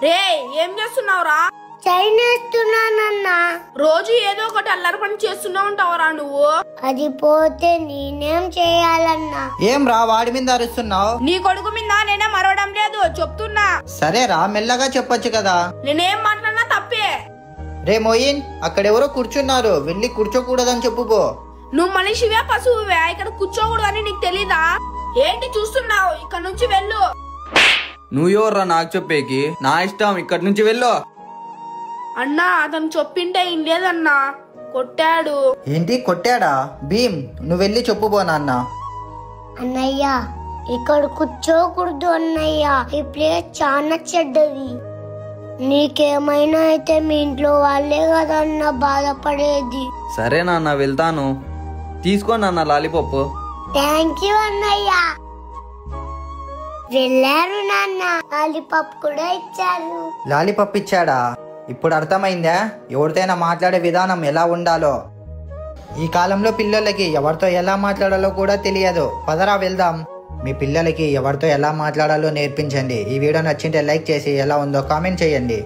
రే ఏం చేస్తున్నావురా? చైనేస్తున్నానన్నా. రోజు ఏదో ఒకటి అల్లరి పని చేస్తూనే ఉంటావురా నువ్వు. అది పోతే నేనేం చేయాలన్నా? ఏం రా వాడి మీద అరుస్తున్నావు? నీ కొడుకు మీద నేనే మరవడం లేదు చెప్తున్నా. సరే రా మెల్లగా చెప్పొచ్చు కదా. నేనేం మాట్లాడినా తప్పే. రే మోయిన్, అక్కడెవరో కూర్చున్నారు, వెళ్ళి కూర్చోకూడదని చెప్పుకో. నువ్వు మనిషివే పశువువే, ఇక్కడ కూర్చోకూడదని నీకు తెలీదా? ఏంటి చూస్తున్నావు? ఇక్కడ నుంచి వెళ్ళు. నువ్వు ఎవర్రా నాకు చెప్పేకి? నా ఇష్టం, ఇక్కడి నుంచి వెళ్ళు. అన్నా అతను చెప్పింటే ఏం లేదన్నా, కొట్టాడు. ఏంటి కొట్టాడా? భీమ్ నువ్వు వెళ్ళి చెప్పుబో నాన్న. అన్నయ్య ఇక్కడ కూర్చోకూడదు అన్నయ్య, ఈ ప్లేస్ చాలా చెడ్డది. నీకేమైనా అయితే మీ ఇంట్లో వాళ్ళే కదన్నా బాధపడేది. సరే నాన్న వెళ్తాను. తీసుకో నాన్న లాలీపాప్. థ్యాంక్ యూ అన్నయ్య. వెళ్ళారు నాన్న, లాలీపాప్ కూడా ఇచ్చారు. లాలీపాప్ ఇచ్చాడా? ఇప్పుడు అర్థమైందా ఎవరితోనైనా మాట్లాడే విధానం ఎలా ఉండాలో? ఈ కాలంలో పిల్లలకి ఎవరితో ఎలా మాట్లాడాలో కూడా తెలియదు. పదరా వెళ్దాం. మీ పిల్లలకి ఎవరితో ఎలా మాట్లాడాలో నేర్పించండి. ఈ వీడియో నచ్చింటే లైక్ చేసి ఎలా ఉందో కామెంట్ చేయండి.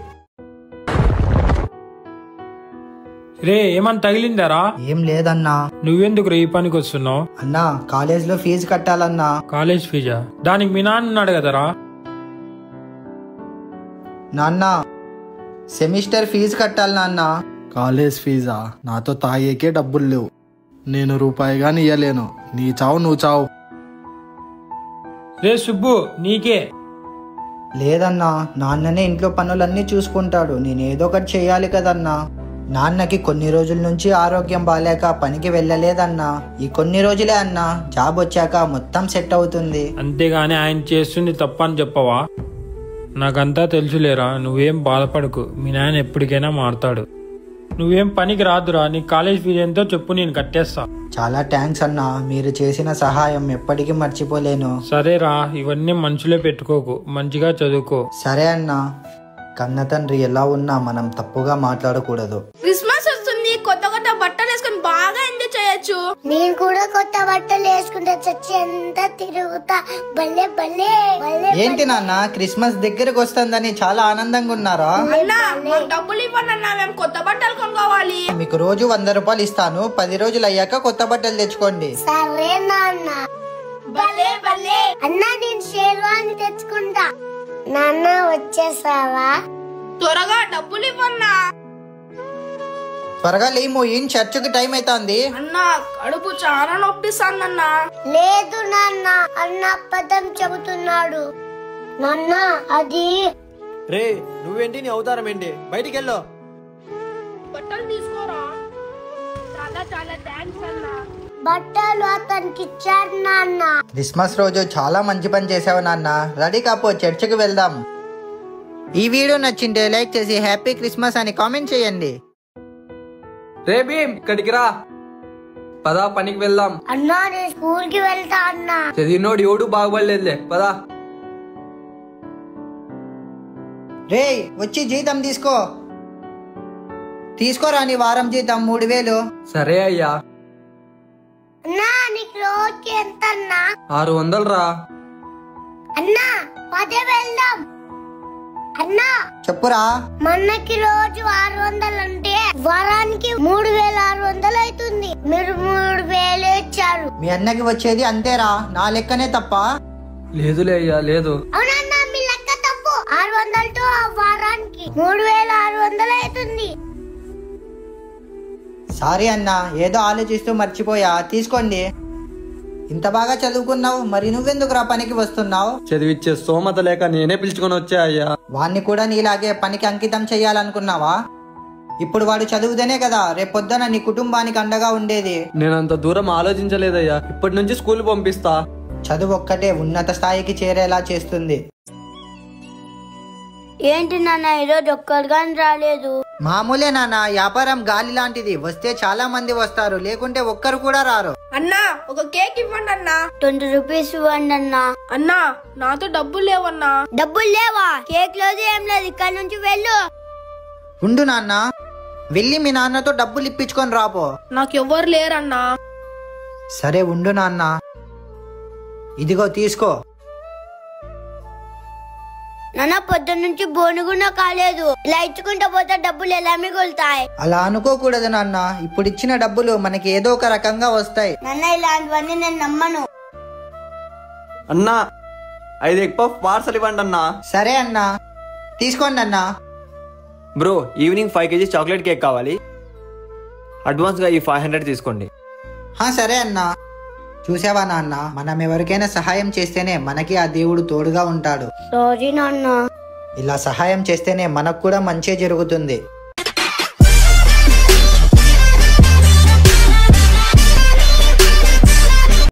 రే ఏమన్నా తగిలిందారా? ఏం లేదన్నా. నువ్వెందుకు రే ఈ పనికి వస్తున్నావు? అన్నా కాలేజ్ లో ఫీజు కట్టాలన్నా. కాలేజ్ ఫీజా? దానికి మీ నాన్న ఉన్నాడు కదరా. నాన్న సెమిస్టర్ ఫీజు కట్టాలి నాన్న. కాలేజ్ ఫీజా? నాతో తాగేకే డబ్బులు లేవు. నేను రూపాయి గాని ఇయ్యలేను. నీ చావు నువ్వు చావు. రే సుబ్బు నీకే. లేదన్నా, నాన్ననే ఇంట్లో పనులన్నీ చూసుకుంటాడు. నేను ఏదో ఒకటి చేయాలి కదన్నా. నాన్నకి కొన్ని రోజుల నుంచి ఆరోగ్యం బాలేక పనికి వెళ్ళలేదన్నా. ఈ కొన్ని రోజులే అన్నా, జాబ్ వచ్చాక మొత్తం సెట్ అవుతుంది. అంతేగాని ఆయన చేస్తుంది తప్పని చెప్పవా? నాకంతా తెలుసులేరా, నువ్వేం బాధపడకు. మీ నాయన ఎప్పటికైనా మారుతాడు. నువ్వేం పనికి రాదురా. నీ కాలేజ్ ఫీజు ఎంతో చెప్పు, నేను కట్టేస్తా. చాలా థ్యాంక్స్ అన్నా, మీరు చేసిన సహాయం ఎప్పటికీ మర్చిపోలేను. సరేరా, ఇవన్నీ మనసులో పెట్టుకోకు, మంచిగా చదువుకో. సరే అన్నా. కన్న తండ్రి ఎలా ఉన్నా మనం తప్పుగా మాట్లాడకూడదు. క్రిస్మస్ వస్తుంది, కొత్త కొత్త బట్టలు వేసుకుని బాగా ఎంజాయ్ చేయొచ్చు. నేను కూడా కొత్త బట్టలు వేసుకుంటా చచ్చి ఎంత తిరుగుతా. భలే భలే భలే. ఏంటి నాన్న క్రిస్మస్ దగ్గరకు వస్తుందని చాలా ఆనందంగా ఉన్నారా? అన్నా మాకు డబ్బులు ఇవ్వండి అన్నా, మేము కొత్త బట్టలు కొనుక్కోవాలి. మీకు రోజు 100 రూపాయలు ఇస్తాను. 10 రోజులు అయ్యాక కొత్త బట్టలు తెచ్చుకోండి. సరే నాన్న. భలే భలే. అన్నా నేను షేర్వాణి తెచ్చుకుంటా. నాన్న వచ్చేసావా? త్వరగా డబ్బులు ఇవ్వన్నా. త్వరగా లేము, ఏం చర్చికి టైం అవుతుంది. అన్నా కడుపు చాలా నొప్పిస్తానన్నా. లేదు నాన్న, అన్న అబద్ధం చెబుతున్నాడు. నాన్న అది. రే నువ్వేంటి, నీ అవతారం ఏంటి? బయటికి వెళ్ళు. బట్టలు తీసుకోరా. చాలా చాలా థ్యాంక్స్ అన్నా. బట్టలు అతనికి ఇచ్చారు నాన్న. క్రిస్మస్ రోజు చాలా మంచి పని చేసావు నాన్న. రెడీ కాపో, చర్చికి వెళ్దాం. ఈ వీడియో నచ్చింటే లైక్ చేసి హ్యాపీ క్రిస్మస్ అని కామెంట్ చేయండి. రే భీమ్ ఇక్కడికి రా. పదా పనికి వెళ్దాం. అన్నా నేను స్కూల్ కి వెళ్తా అన్నా. చదివినోడు ఎవడు బాగుపడలేదులే, పదా. రే వచ్చి జీతం తీసుకో. తీసుకోరా నీ వారం జీతం 3000. సరే అయ్యా. అన్నా నీకు రోజుకి ఎంత అన్నా? 600 రా. అన్నా 10 వెళ్దాం. అన్నా చెప్పురా. మనకి రోజు 600 అంటే వారానికి 3600 అవుతుంది. మీరు 3000 ఇచ్చారు. మీ అన్నకి వచ్చేది అంతేరా, నా లెక్కనే తప్ప. లేదులే అయ్యా, లేదు. అవునన్నా మీ లెక్క తప్పు. 600తో వారానికి 3600 అవుతుంది. సారీ అన్న, ఏదో ఆలోచిస్తూ మర్చిపోయా. తీసుకోండి. ఇంత బాగా చదువుకున్నావు, మరి నువ్వెందుకు రా పనికి వస్తున్నావు? చదివిచ్చే స్తోమత లేక నేనే పిలుచుకొని వచ్చా అయ్యా. వాణ్ణి కూడా నీలాగే పనికి అంకితం చెయ్యాలనుకున్నావా? ఇప్పుడు వాడు చదువుతేనే కదా రేపొద్దున నీ కుటుంబానికి అండగా ఉండేది. నేనంత దూరం ఆలోచించలేదయ్యా. ఇప్పటి నుంచి స్కూల్ పంపిస్తా. చదువు ఒక్కటే ఉన్నత స్థాయికి చేరేలా చేస్తుంది. ఏంటి నాన్న ఈరోజు ఒక్కడిగాని రాలేదు? మామూలే నాన్న, వ్యాపారం గాలి లాంటిది. వస్తే చాలా మంది వస్తారు, లేకుంటే ఒక్కరు కూడా రారు. అన్నా ఒక కేక్ ఇవ్వండి అన్నా. 20 రూపీస్ ఇవ్వండి అన్నా. అన్నా నాతో డబ్బులు లేవన్నా. డబ్బులు లేవా? కేక్ లేదు ఏం లేదు, ఇక్కడ నుంచి వెళ్ళు. ఉండు నాన్న, వెళ్ళి మీ నాన్నతో డబ్బులు ఇప్పించుకొని రాపో. నాకెవ్వరు లేరన్నా. సరే ఉండు నాన్న. ఇదిగో తీసుకో. నాన్న పొద్దున్న నుంచి బోను కూడా కాలేదు. ఇలా ఇచ్చుకుంటా పోతే డబ్బులు ఎలా మిగులుతాయి? అలా అనుకోకూడదు నాన్న. ఇప్పుడు ఇచ్చిన డబ్బులు మనకి ఏదో ఒక రకంగా వస్తాయి. నాన్న ఇలాంటివన్నీ నేను నమ్మను. అన్నా 5 ఎగ్ పఫ్ పార్సల్ ఇవ్వండి అన్నా. సరే అన్నా, తీసుకోండి అన్నా. Bro evening 5 kg chocolate cake కావాలి. అడ్వాన్స్ గా ఈ 500 తీసుకోండి. సరే అన్నా. చూసావా నాన్న, మనం ఎవరికైనా సహాయం చేస్తేనే మనకి ఆ దేవుడు తోడుగా ఉంటాడు. సారీ నాన్న. ఇలా సహాయం చేస్తేనే మనకు కూడా మంచి జరుగుతుంది.